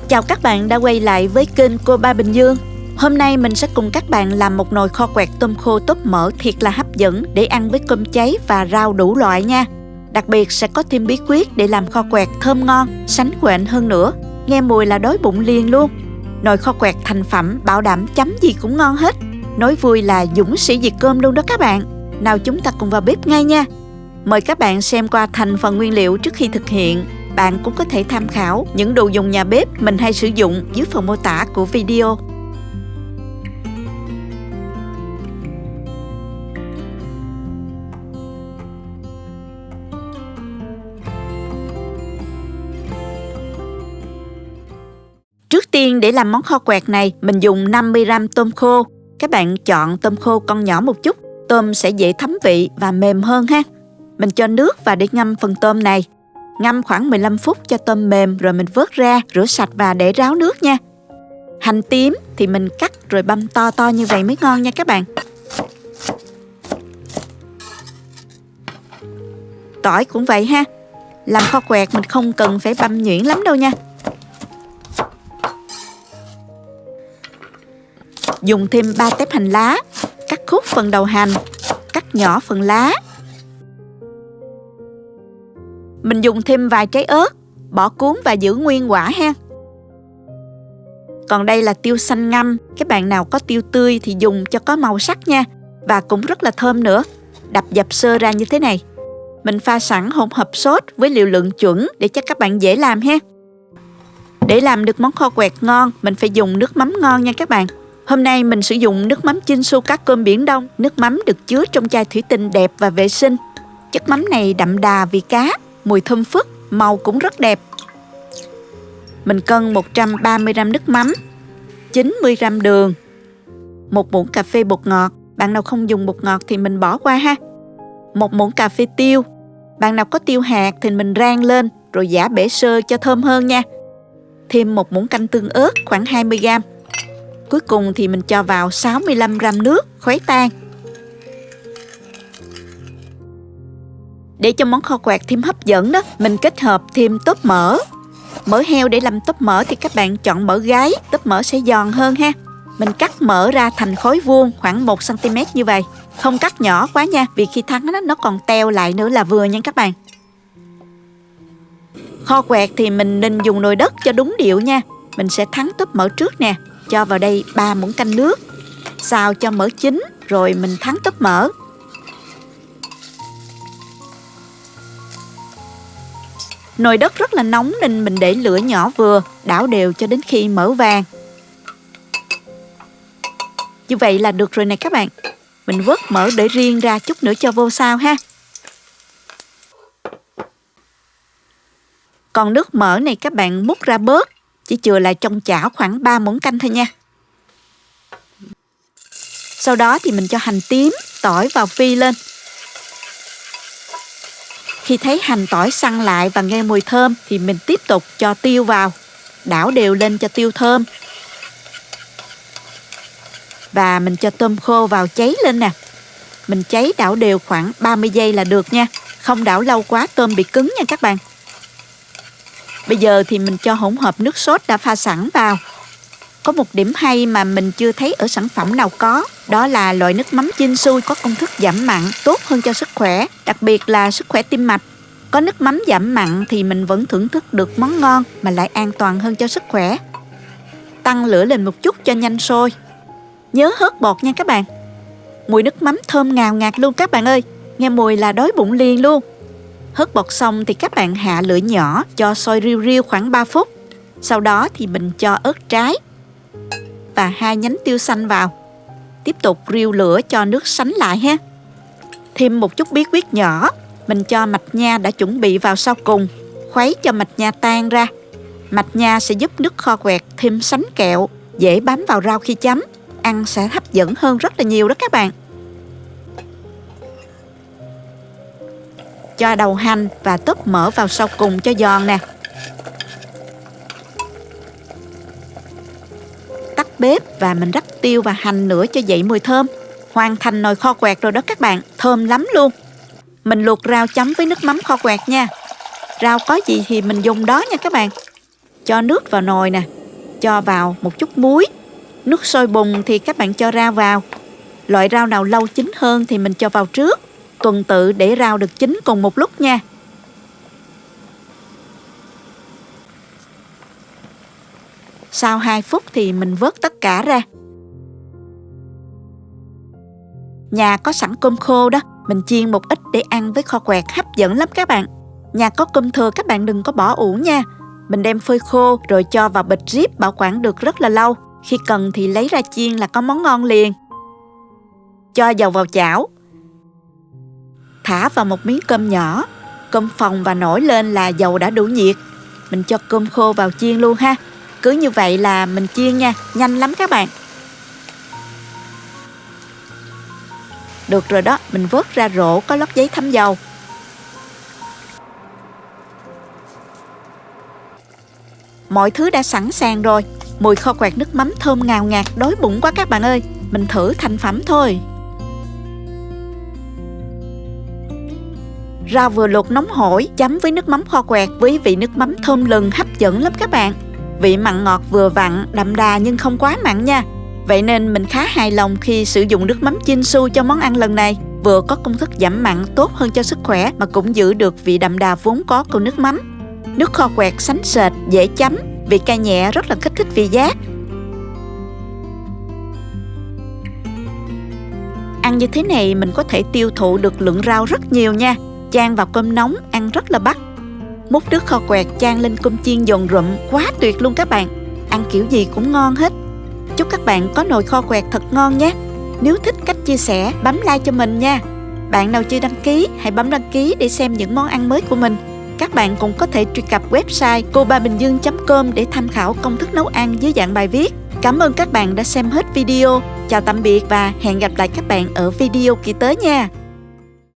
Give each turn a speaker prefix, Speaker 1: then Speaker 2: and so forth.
Speaker 1: Chào các bạn đã quay lại với kênh Cô Ba Bình Dương. Hôm nay mình sẽ cùng các bạn làm một nồi kho quẹt tôm khô tóp mỡ thiệt là hấp dẫn để ăn với cơm cháy và rau đủ loại nha. Đặc biệt sẽ có thêm bí quyết để làm kho quẹt thơm ngon, sánh quện hơn nữa. Nghe mùi là đói bụng liền luôn. Nồi kho quẹt thành phẩm bảo đảm chấm gì cũng ngon hết. Nói vui là dũng sĩ diệt cơm luôn đó các bạn. Nào chúng ta cùng vào bếp ngay nha. Mời các bạn xem qua thành phần nguyên liệu trước khi thực hiện. Bạn cũng có thể tham khảo những đồ dùng nhà bếp mình hay sử dụng dưới phần mô tả của video. Trước tiên để làm món kho quẹt này, mình dùng 50g tôm khô. Các bạn chọn tôm khô con nhỏ một chút, tôm sẽ dễ thấm vị và mềm hơn ha. Mình cho nước vào để ngâm phần tôm này. Ngâm khoảng 15 phút cho tôm mềm rồi mình vớt ra, rửa sạch và để ráo nước nha. Hành tím thì mình cắt rồi băm to to như vậy mới ngon nha các bạn. Tỏi cũng vậy ha. Làm kho quẹt mình không cần phải băm nhuyễn lắm đâu nha. Dùng thêm 3 tép hành lá, cắt khúc phần đầu hành, cắt nhỏ phần lá. Mình dùng thêm vài trái ớt, bỏ cuống và giữ nguyên quả ha. Còn đây là tiêu xanh ngâm, các bạn nào có tiêu tươi thì dùng cho có màu sắc nha. Và cũng rất là thơm nữa. Đập dập sơ ra như thế này. Mình pha sẵn hỗn hợp sốt với liều lượng chuẩn để cho các bạn dễ làm ha. Để làm được món kho quẹt ngon, mình phải dùng nước mắm ngon nha các bạn. Hôm nay mình sử dụng nước mắm Chinsu cá cơm Biển Đông. Nước mắm được chứa trong chai thủy tinh đẹp và vệ sinh. Chất mắm này đậm đà vị cá, mùi thơm phức, màu cũng rất đẹp. Mình cân 130g nước mắm, 90g đường, 1 muỗng cà phê bột ngọt. Bạn nào không dùng bột ngọt thì mình bỏ qua ha. 1 muỗng cà phê tiêu. Bạn nào có tiêu hạt thì mình rang lên rồi giã bể sơ cho thơm hơn nha. Thêm 1 muỗng canh tương ớt khoảng 20g. Cuối cùng thì mình cho vào 65g nước khuấy tan. Để cho món kho quẹt thêm hấp dẫn đó, mình kết hợp thêm tóp mỡ. Mỡ heo để làm tóp mỡ thì các bạn chọn mỡ gáy, tóp mỡ sẽ giòn hơn ha. Mình cắt mỡ ra thành khối vuông khoảng 1cm như vậy. Không cắt nhỏ quá nha, vì khi thắng nó còn teo lại nữa là vừa nha các bạn. Kho quẹt thì mình nên dùng nồi đất cho đúng điệu nha. Mình sẽ thắng tóp mỡ trước nè. Cho vào đây 3 muỗng canh nước. Xào cho mỡ chín rồi mình thắng tóp mỡ. Nồi đất rất là nóng nên mình để lửa nhỏ vừa, đảo đều cho đến khi mỡ vàng. Như vậy là được rồi nè các bạn. Mình vớt mỡ để riêng ra chút nữa cho vô sao ha. Còn nước mỡ này các bạn múc ra bớt, chỉ chừa lại trong chảo khoảng 3 muỗng canh thôi nha. Sau đó thì mình cho hành tím, tỏi vào phi lên. Khi thấy hành tỏi săn lại và nghe mùi thơm thì mình tiếp tục cho tiêu vào. Đảo đều lên cho tiêu thơm. Và mình cho tôm khô vào cháy lên nè. Mình cháy đảo đều khoảng 30 giây là được nha. Không đảo lâu quá tôm bị cứng nha các bạn. Bây giờ thì mình cho hỗn hợp nước sốt đã pha sẵn vào. Có một điểm hay mà mình chưa thấy ở sản phẩm nào có. Đó là loại nước mắm Chinsu có công thức giảm mặn tốt hơn cho sức khỏe. Đặc biệt là sức khỏe tim mạch. Có nước mắm giảm mặn thì mình vẫn thưởng thức được món ngon mà lại an toàn hơn cho sức khỏe. Tăng lửa lên một chút cho nhanh sôi. Nhớ hớt bột nha các bạn. Mùi nước mắm thơm ngào ngạt luôn các bạn ơi. Nghe mùi là đói bụng liền luôn. Hớt bột xong thì các bạn hạ lửa nhỏ cho sôi riu riu khoảng 3 phút. Sau đó thì mình cho ớt trái và 2 nhánh tiêu xanh vào. Tiếp tục riu lửa cho nước sánh lại ha. Thêm một chút bí quyết nhỏ. Mình cho mạch nha đã chuẩn bị vào sau cùng. Khuấy cho mạch nha tan ra. Mạch nha sẽ giúp nước kho quẹt thêm sánh kẹo, dễ bám vào rau khi chấm. Ăn sẽ hấp dẫn hơn rất là nhiều đó các bạn. Cho đầu hành và tóp mỡ vào sau cùng cho giòn nè. Tắt bếp và mình rắc tiêu và hành nữa cho dậy mùi thơm. Hoàn thành nồi kho quẹt rồi đó các bạn, thơm lắm luôn. Mình luộc rau chấm với nước mắm kho quẹt nha. Rau có gì thì mình dùng đó nha các bạn. Cho nước vào nồi nè, cho vào một chút muối. Nước sôi bùng thì các bạn cho rau vào. Loại rau nào lâu chín hơn thì mình cho vào trước. Tuần tự để rau được chín cùng một lúc nha. Sau 2 phút thì mình vớt tất cả ra. Nhà có sẵn cơm khô đó, mình chiên một ít để ăn với kho quẹt hấp dẫn lắm các bạn. Nhà có cơm thừa các bạn đừng có bỏ uổng nha. Mình đem phơi khô rồi cho vào bịch zip bảo quản được rất là lâu. Khi cần thì lấy ra chiên là có món ngon liền. Cho dầu vào chảo. Thả vào một miếng cơm nhỏ. Cơm phồng và nổi lên là dầu đã đủ nhiệt. Mình cho cơm khô vào chiên luôn ha. Cứ như vậy là mình chiên nha, nhanh lắm các bạn. Được rồi đó, mình vớt ra rổ có lót giấy thấm dầu. Mọi thứ đã sẵn sàng rồi. Mùi kho quẹt nước mắm thơm ngào ngạt, đói bụng quá các bạn ơi. Mình thử thành phẩm thôi. Rau vừa luộc nóng hổi, chấm với nước mắm kho quẹt với vị nước mắm thơm lừng hấp dẫn lắm các bạn. Vị mặn ngọt vừa vặn, đậm đà nhưng không quá mặn nha. Vậy nên mình khá hài lòng khi sử dụng nước mắm Chinsu cho món ăn lần này. Vừa có công thức giảm mặn tốt hơn cho sức khỏe mà cũng giữ được vị đậm đà vốn có của nước mắm. Nước kho quẹt sánh sệt, dễ chấm, vị cay nhẹ rất là kích thích vị giác. Ăn như thế này mình có thể tiêu thụ được lượng rau rất nhiều nha. Chan vào cơm nóng, ăn rất là bắt. Múc nước kho quẹt chan lên cơm chiên giòn rụm, quá tuyệt luôn các bạn. Ăn kiểu gì cũng ngon hết. Chúc các bạn có nồi kho quẹt thật ngon nhé. Nếu thích cách chia sẻ, bấm like cho mình nha. Bạn nào chưa đăng ký, hãy bấm đăng ký để xem những món ăn mới của mình. Các bạn cũng có thể truy cập website cobaminhdương.com để tham khảo công thức nấu ăn dưới dạng bài viết. Cảm ơn các bạn đã xem hết video. Chào tạm biệt và hẹn gặp lại các bạn ở video kỳ tới nha.